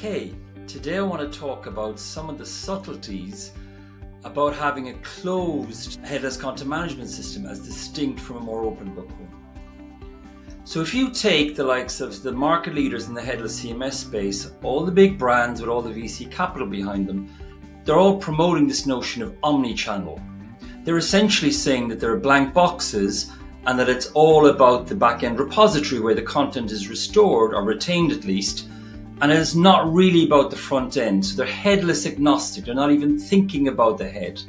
Okay, today I want to talk about some of the subtleties about having a closed headless content management system as distinct from a more open book one. So if you take the likes of the market leaders in the headless CMS space, all the big brands with all the VC capital behind them, they're all promoting this notion of omni-channel. They're essentially saying that there are blank boxes and that it's all about the back-end repository where the content is restored, or retained at least, and it's not really about the front end. So they're headless agnostic, they're not even thinking about the head.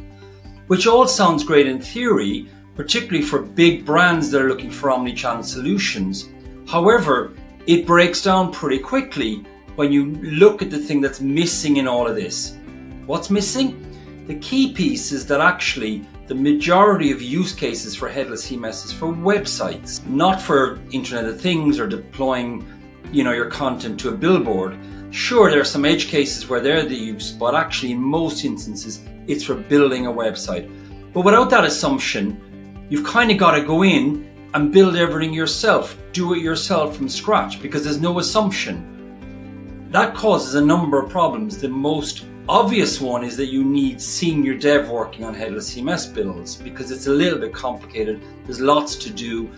Which all sounds great in theory, particularly for big brands that are looking for omni-channel solutions. However, it breaks down pretty quickly when you look at the thing that's missing in all of this. What's missing? The key piece is that actually the majority of use cases for headless CMS is for websites, not for Internet of Things or deploying your content to a billboard. Sure, there are some edge cases where they're the use, but actually in most instances, it's for building a website. But without that assumption, you've kind of got to go in and build everything yourself, do it yourself from scratch, because there's no assumption. That causes a number of problems. The most obvious one is that you need senior dev working on headless CMS builds because it's a little bit complicated. There's lots to do.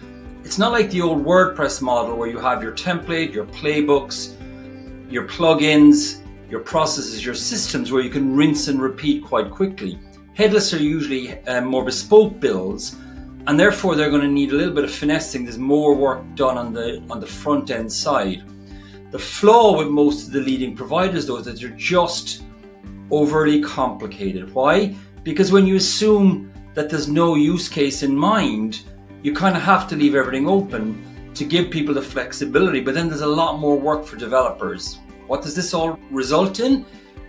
It's not like the old WordPress model where you have your template, your playbooks, your plugins, your processes, your systems where you can rinse and repeat quite quickly. Headless are usually more bespoke builds, and therefore they're going to need a little bit of finessing. There's more work done on the front end side. The flaw with most of the leading providers though is that they're just overly complicated. Why? Because when you assume that there's no use case in mind, you kind of have to leave everything open to give people the flexibility, but then there's a lot more work for developers. What does this all result in?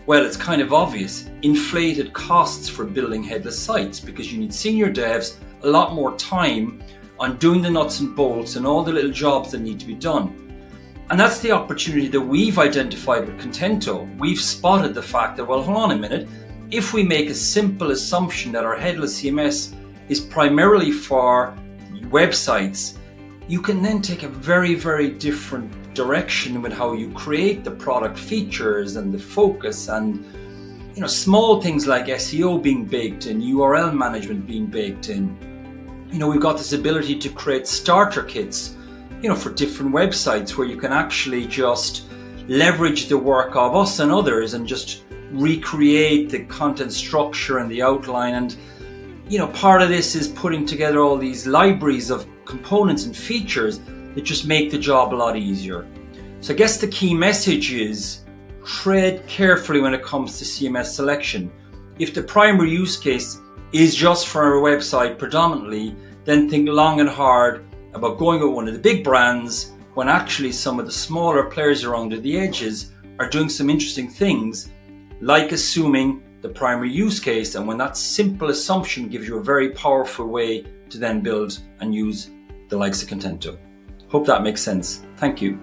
Well, it's kind of obvious. Inflated costs for building headless sites because you need senior devs, a lot more time on doing the nuts and bolts and all the little jobs that need to be done. And that's the opportunity that we've identified with Contento. We've spotted the fact that, well, hold on a minute, if we make a simple assumption that our headless CMS is primarily for websites, you can then take a very, very different direction with how you create the product features and the focus, and small things like SEO being baked in, URL management being baked in. We've got this ability to create starter kits for different websites where you can actually just leverage the work of us and others and just recreate the content structure and the outline. And part of this is putting together all these libraries of components and features that just make the job a lot easier. So I guess the key message is tread carefully when it comes to CMS selection. If the primary use case is just for a website predominantly, then think long and hard about going with one of the big brands when actually some of the smaller players around at the edges are doing some interesting things, like assuming the primary use case, and when that simple assumption gives you a very powerful way to then build and use the likes of Contento. Hope that makes sense. Thank you.